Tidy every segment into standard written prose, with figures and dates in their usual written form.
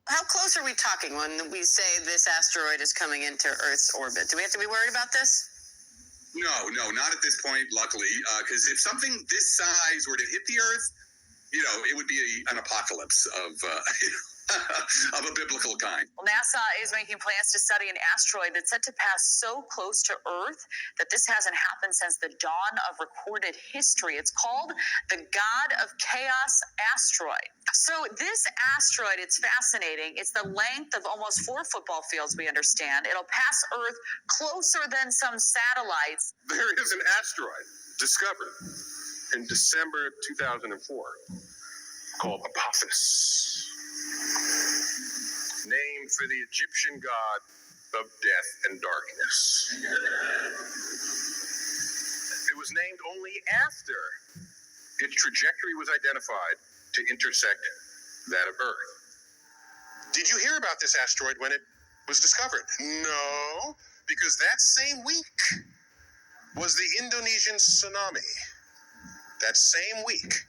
How close are we talking when we say this asteroid is coming into Earth's orbit? Do we have to be worried about this? No, not at this point, luckily, because if something this size were to hit the Earth, it would be an apocalypse of of a biblical kind. Well, NASA is making plans to study an asteroid that's set to pass so close to Earth that this hasn't happened since the dawn of recorded history. It's called the God of Chaos asteroid. So this asteroid, it's fascinating. It's the length of almost 4 football fields, we understand. It'll pass Earth closer than some satellites. There is an asteroid discovered in December 2004 called Apophis, named for the Egyptian god of death and darkness. It was named only after its trajectory was identified to intersect that of Earth. Did you hear about this asteroid when it was discovered? No, because that same week was the Indonesian tsunami. That same week.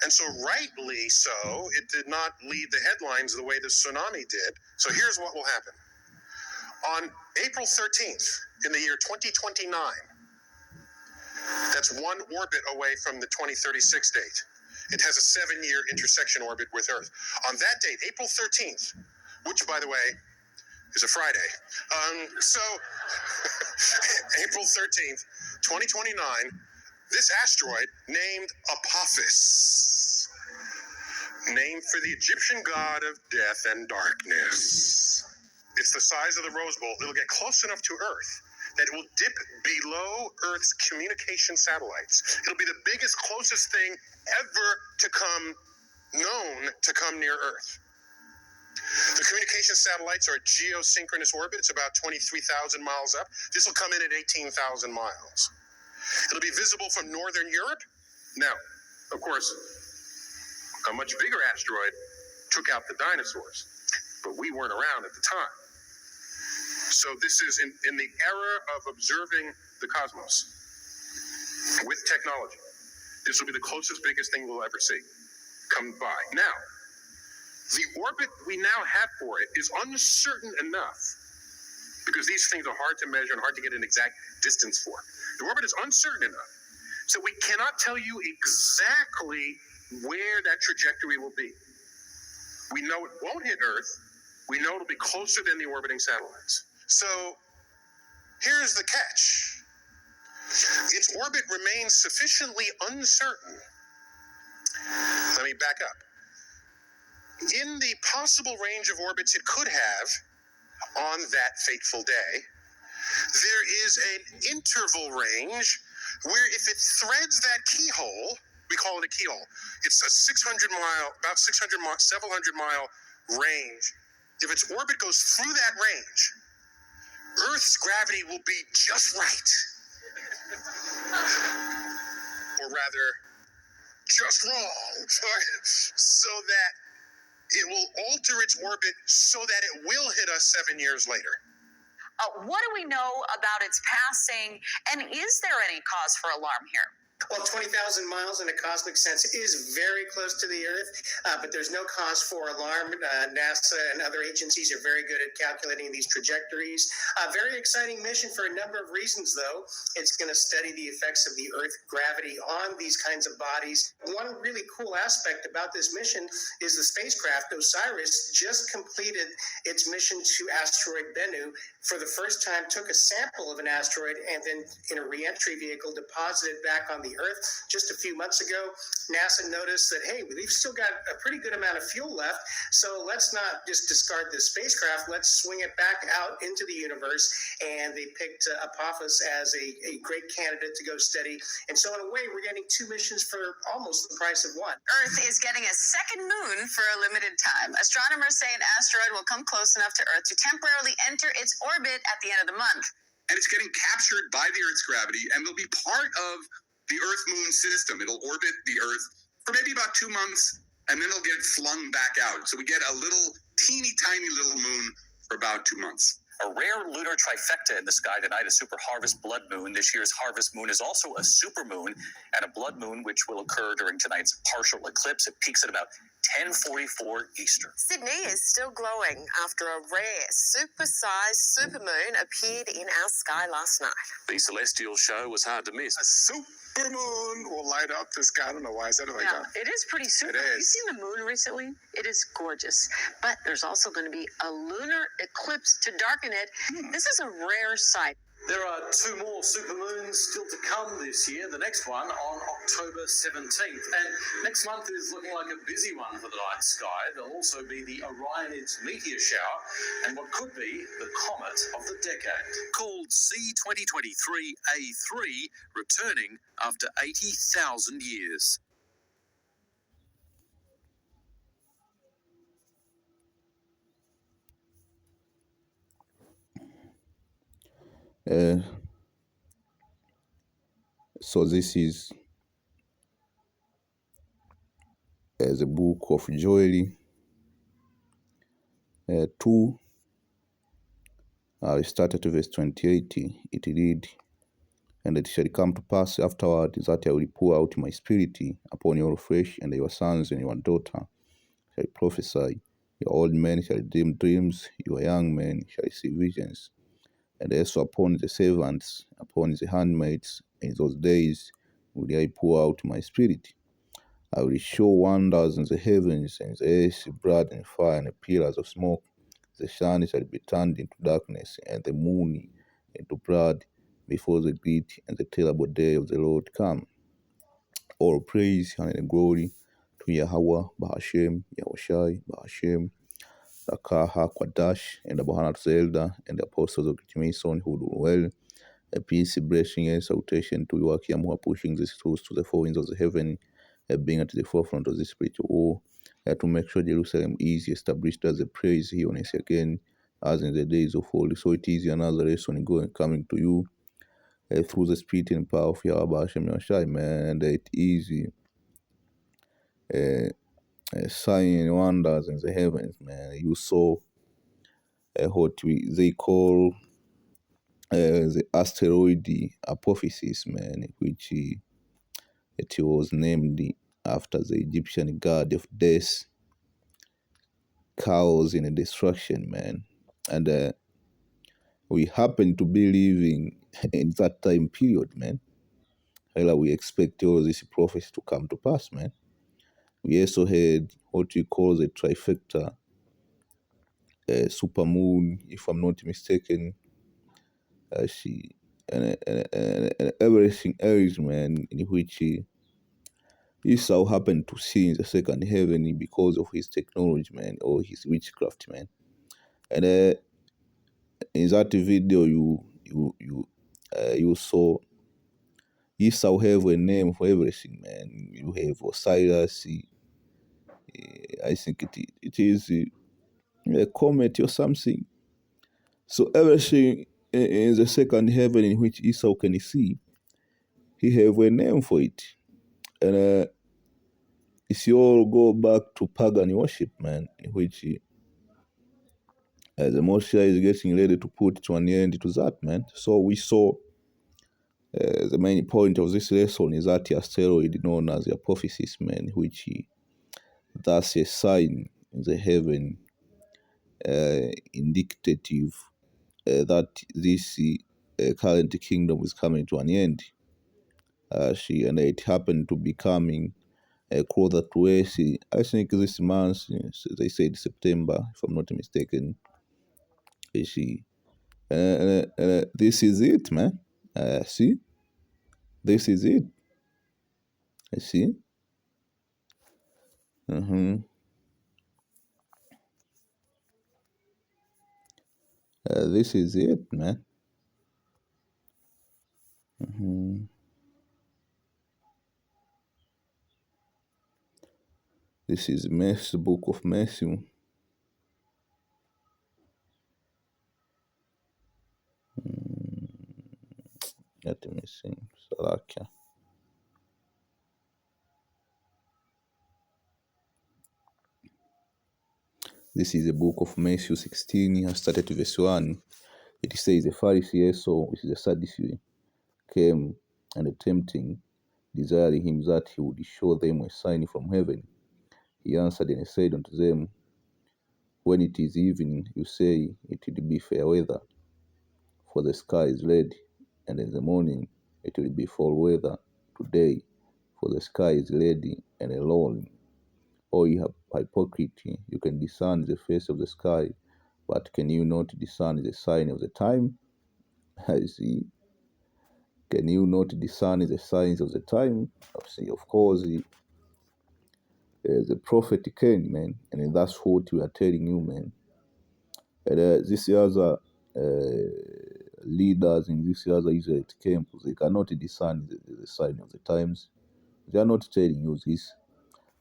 And so rightly so, it did not lead the headlines the way the tsunami did. So here's what will happen. On April 13th, in the year 2029, that's one orbit away from the 2036 date. It has a 7-year intersection orbit with Earth. On that date, April 13th, which, by the way, is a Friday. April 13th, 2029, this asteroid, named Apophis, named for the Egyptian god of death and darkness. It's the size of the Rose Bowl. It'll get close enough to Earth that it will dip below Earth's communication satellites. It'll be the biggest, closest thing ever to come near Earth. The communication satellites are geosynchronous orbit. It's about 23,000 miles up. This will come in at 18,000 miles. It'll be visible from northern Europe. Now, of course, a much bigger asteroid took out the dinosaurs, but we weren't around at the time. So this is in the era of observing the cosmos with technology. This will be the closest, biggest thing we'll ever see come by. Now, the orbit we now have for it is uncertain enough, because these things are hard to measure and hard to get an exact distance for. The orbit is uncertain enough, so we cannot tell you exactly where that trajectory will be. We know it won't hit Earth. We know it'll be closer than the orbiting satellites. So here's the catch. Its orbit remains sufficiently uncertain. Let me back up. In the possible range of orbits it could have on that fateful day, there is an interval range where if it threads that keyhole, we call it a keyhole. It's a 700-mile range. If its orbit goes through that range, Earth's gravity will be just right. Or rather, just wrong. So that it will alter its orbit so that it will hit us 7 years later. What do we know about its passing, and is there any cause for alarm here? Well, 20,000 miles in a cosmic sense is very close to the Earth, but there's no cause for alarm. NASA and other agencies are very good at calculating these trajectories. Very exciting mission for a number of reasons, though. It's going to study the effects of the Earth gravity on these kinds of bodies. One really cool aspect about this mission is the spacecraft OSIRIS just completed its mission to asteroid Bennu. For the first time, took a sample of an asteroid and then in a re-entry vehicle deposited back on the Earth just a few months ago. NASA noticed that, hey, we've still got a pretty good amount of fuel left, so let's not just discard this spacecraft, let's swing it back out into the universe, and they picked Apophis as a great candidate to go study. And so in a way, we're getting 2 missions for almost the price of one. Earth is getting a second moon for a limited time. Astronomers say an asteroid will come close enough to Earth to temporarily enter its orbit at the end of the month. And it's getting captured by the Earth's gravity and will be part of the Earth-Moon system. It'll orbit the Earth for maybe about 2 months, and then it'll get flung back out. So we get a little, teeny tiny little moon for about 2 months. A rare lunar trifecta in the sky tonight, a super harvest blood moon. This year's harvest moon is also a supermoon and a blood moon, which will occur during tonight's partial eclipse. It peaks at about 10:44 Eastern. Sydney is still glowing after a rare, super-sized supermoon appeared in our sky last night. The celestial show was hard to miss. A supermoon will light up the sky. I don't know why I said it like that. It is pretty super. It is. Have you seen the moon recently? It is gorgeous. But there's also going to be a lunar eclipse to darken it. This is a rare sight. There are two more supermoons still to come this year. The next one on October 17th. And next month is looking like a busy one for the night sky. There'll also be the Orionids meteor shower and what could be the comet of the decade. Called C2023A3, returning after 80,000 years. So this is the book of Joel 2. We start at verse 28. It read, "And it shall come to pass afterward that I will pour out my spirit upon your flesh, and your sons and your daughter shall prophesy. Your old men shall dream dreams, your young men shall see visions. And also upon the servants, upon the handmaids, in those days will I pour out my spirit. I will show wonders in the heavens, and the earth, blood and fire and pillars of smoke. The sun shall be turned into darkness, and the moon into blood, before the great and the terrible day of the Lord come. All praise and glory to Yahweh, Bahashem, Yahushai, Bahashem, Rakaha, Kwadash, and the Bohanat Zelda, and the apostles of Great Mason who do well. A peace, blessing, and salutation to Joachim who are pushing these truths to the four winds of the heaven, being at the forefront of this spiritual war, to make sure Jerusalem is established as a praise here on earth again, as in the days of old. So it is another lesson coming to you through the spirit and power of Yahweh Hashem Yahushai, man. And it is sign and wonders in the heavens, man. You saw what they call the asteroid Apophis, man, which it was named after the Egyptian god of death, chaos, and destruction, man. And we happen to be living in that time period, man. Hell, we expect all this prophecy to come to pass, man. We also had what we call the trifecta, supermoon, if I'm not mistaken. And everything else, man, in which Esau happened to see in the second heaven because of his technology, man, or his witchcraft, man. And in that video, you saw Esau have a name for everything, man. You have Osiris. I think it is a comet or something. So everything in the second heaven in which Esau can see, he have a name for it. And if you all go back to pagan worship, man, in which the Moshiach is getting ready to put to an end to that, man. So we saw the main point of this lesson is that asteroid known as the Apophis, man, which that's a sign in the heaven indicative that this current kingdom is coming to an end. And it happened to be coming closer to us. I think this month, they said September, if I'm not mistaken. This is it, man. See, this is it. I see. This is it, man. This is the book of Matthew. Let me see. Salakia. This is the book of Matthew 16. I started with verse 1. It says the Pharisee also, which is a Sadducee, came and tempting, desiring him that he would show them a sign from heaven. He answered and said unto them, when it is evening, you say, it will be fair weather, for the sky is red, and in the morning it will be foul weather. Today, for the sky is ready and lowering. O ye hypocrite, you can discern the face of the sky, but can you not discern the sign of the time? I see. Can you not discern the signs of the time? I see. Of course, the prophet came, man, and that's what we are telling you, man. And these other leaders in this other Israelite camp, they cannot discern the sign of the times. They are not telling you this.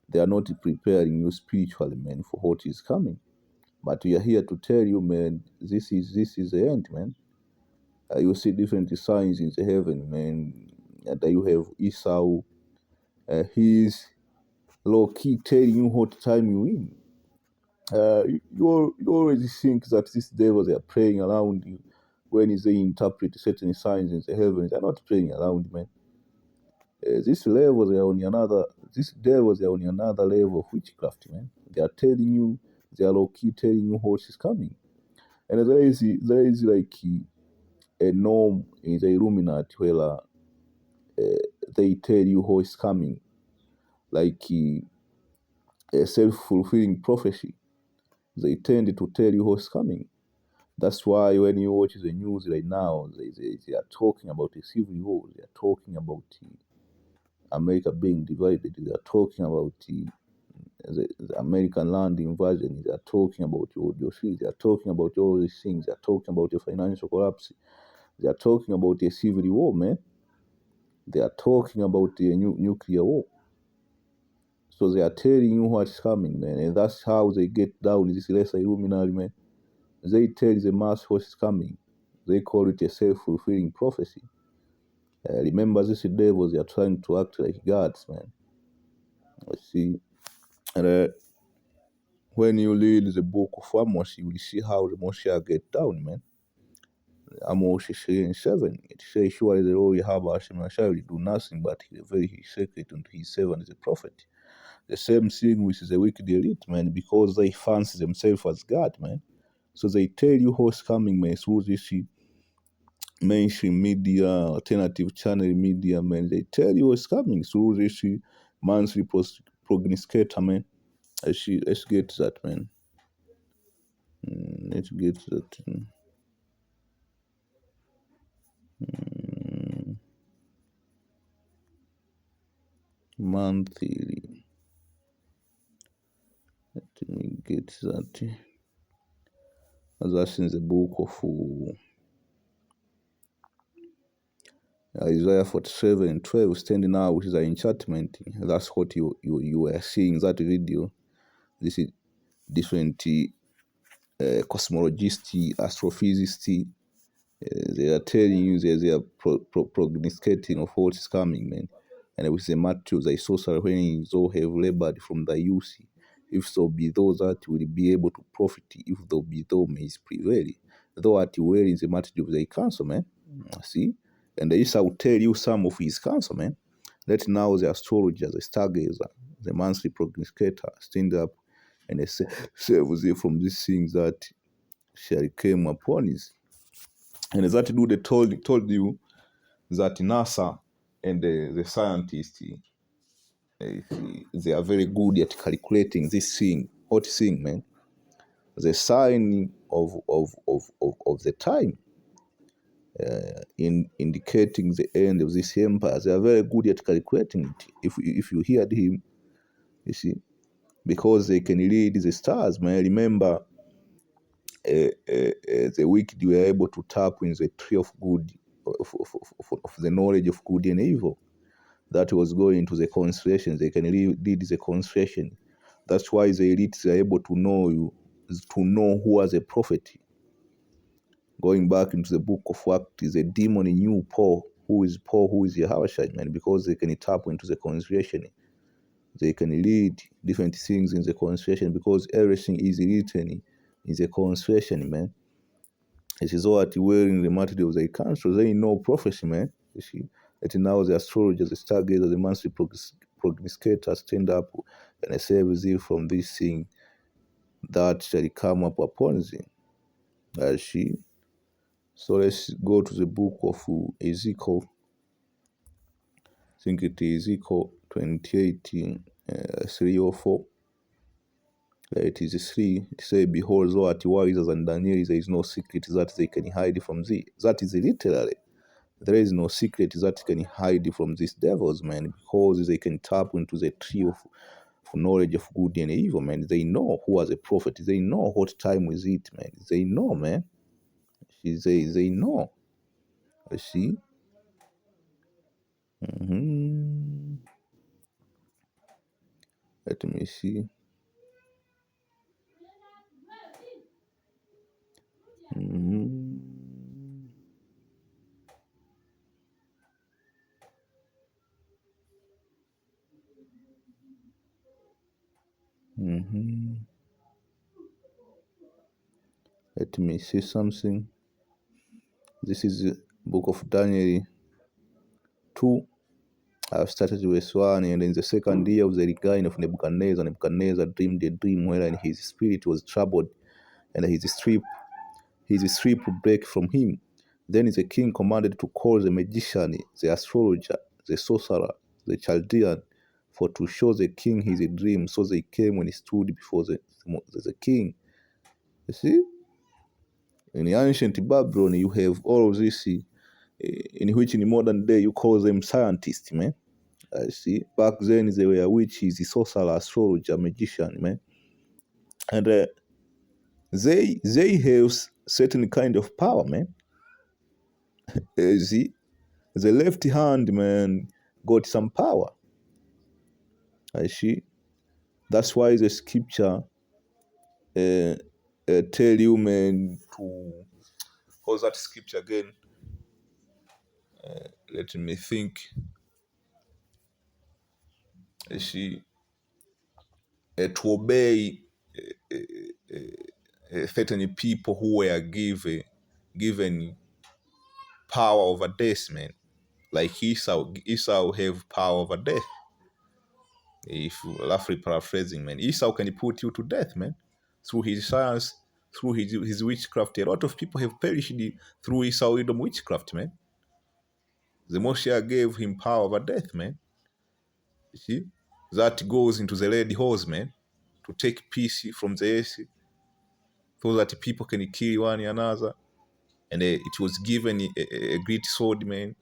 They are not preparing you spiritually, man, for what is coming. But we are here to tell you, man, this is the end, man. You see different signs in the heaven, man. And you have Esau. He's low-key telling you what time you in. You always think that these devils are playing around you when they interpret certain signs in the heavens. They're not playing around, man. These devils are on another level of witchcraft, man. They are telling you, they are low-key telling you what is coming. And there is like a norm in the Illuminati where they tell you what is coming, like a self-fulfilling prophecy. They tend to tell you what's coming. That's why when you watch the news right now, they are talking about a civil war. They are talking about America being divided. They are talking about the American land invasion. They are talking about your cities. They are talking about all these things. They are talking about the financial collapse. They are talking about a civil war, man. They are talking about the nuclear war. So they are telling you what's coming, man. And that's how they get down this lesser Illuminati, man. They tell the mass what's coming. They call it a self-fulfilling prophecy. Remember, these devils, they are trying to act like gods, man. Let's see. And when you read the book of Amos, you will see how the Moshiach get down, man. Amos 3:7. It says, surely the Lord Yahweh Hashem shall do nothing but reveal his secret unto his servant the prophet. The same thing with the wicked elite, man, because they fancy themselves as God, man. So they tell you what's coming, man, through this mainstream media, alternative channel media, man. They tell you what's coming through this monthly prognosticator, man. Let's get that, man. Let's get that. Monthly. Let me get that. That's in the book of Isaiah 47:12, standing now, which is an enchantment. That's what you were seeing in that video. This is different cosmologists, astrophysicists. They are telling you they are prognosticating of what is coming, man. And with the Matthew, thy sorcerer, when thou have labored from thy youth, if so be those that will be able to profit, if thou be thou mayest prevail. Thou art well in the matter of thy counsel, man. See? And Esau will tell you some of his counsel, man. Let now the astrologer, the stargazer, the monthly prognosticator stand up and save thee from these things that shall come upon us. And that dude told you that NASA and the scientists, they are very good at calculating this thing, hot thing, man. The sign of the time, in indicating the end of this empire. They are very good at calculating it. If you heard him, you see, because they can read the stars, man. Remember, the wicked were able to tap in the tree of good, of the knowledge of good and evil. That was going to the constellation. They can read the constellation. That's why the elites are able to know who was a prophet. Going back into the book of Acts, the demon knew Paul, who is Yahushua, man, because they can tap into the constellation. They can read different things in the constellation because everything is written in the constellation, man. It is all at wearing the mantle of their country. They know prophecy, man. You see, that now the astrologers, the stargazers, the monthly prognosticators stand up and say receive from this thing that shall come up upon thee. See. So let's go to the book of Ezekiel. I think it is Ezekiel 28, 3 or 4. It is 3. It says, behold, thou art wiser than Daniel, there is no secret that they can hide from thee. That is literally. There is no secret that can hide from these devils, man, because they can tap into the tree of knowledge of good and evil, man. They know who was a prophet. They know what time is it, man. They know, man. They know. You see? Let me see. Let me see something. This is the book of Daniel 2. I've started verse 1, and in the second year of the reign of Nebuchadnezzar dreamed a dream wherein his spirit was troubled, and his sleep break from him. Then the king commanded to call the magician, the astrologer, the sorcerer, the Chaldean, for to show the king his dream. So they came when he stood before the king. You see? In the ancient Babylon, you have all of this, in which in modern day you call them scientists, man. I see. Back then they were witches, sorcerer, astrologer, magician, man. And they have certain kind of power, man. See, the left hand, man, got some power. I see. That's why the scripture tell you, man, to how's that scripture again? Let me think. I see. To obey certain people who were given power over death, man. Like Esau have power over death. If roughly paraphrasing, man, Esau can put you to death, man, through his science, through his witchcraft. A lot of people have perished through Esauism witchcraft, man. The Moshiach gave him power over death, man. You see, that goes into the red horse, man, to take peace from the earth, so that people can kill one another. And it was given a great sword, man.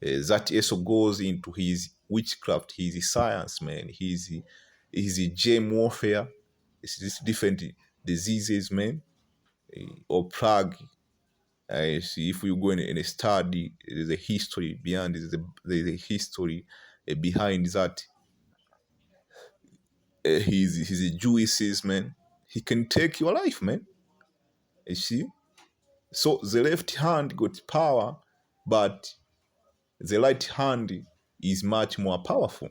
That also goes into his witchcraft, his science, man, his gem warfare. It's just different diseases, man, or plague. See, if you go in a study, there's a history behind it. There's a history behind that. His Jewis's, man. He can take your life, man. You see? So the left hand got power, but the right hand is much more powerful.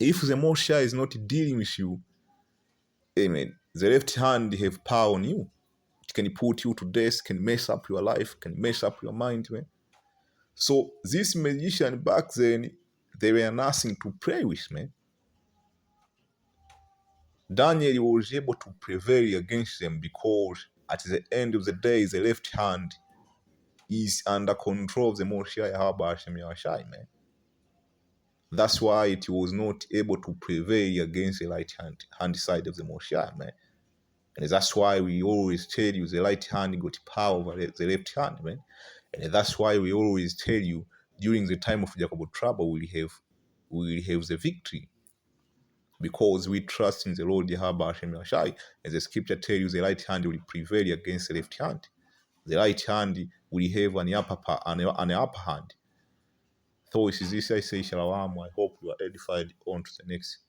If the Moshiach is not dealing with you, amen, the left hand have power on you. It can put you to death, can mess up your life, can mess up your mind, man. So this magician back then, they were nothing to play with, man. Daniel was able to prevail against them because at the end of the day, the left hand is under control of the Moshiach Yahweh, man. That's why it was not able to prevail against the right hand side of the Moshiach, man. And that's why we always tell you the right hand got power over the left hand, man. And that's why we always tell you during the time of Jacob trouble, we will have the victory. Because we trust in the Lord Yahweh Hashem Yahshai. As the scripture tells you, the right hand will prevail against the left hand. The right hand will have an upper hand. So it is this I say, Shalom. I hope you are edified on to the next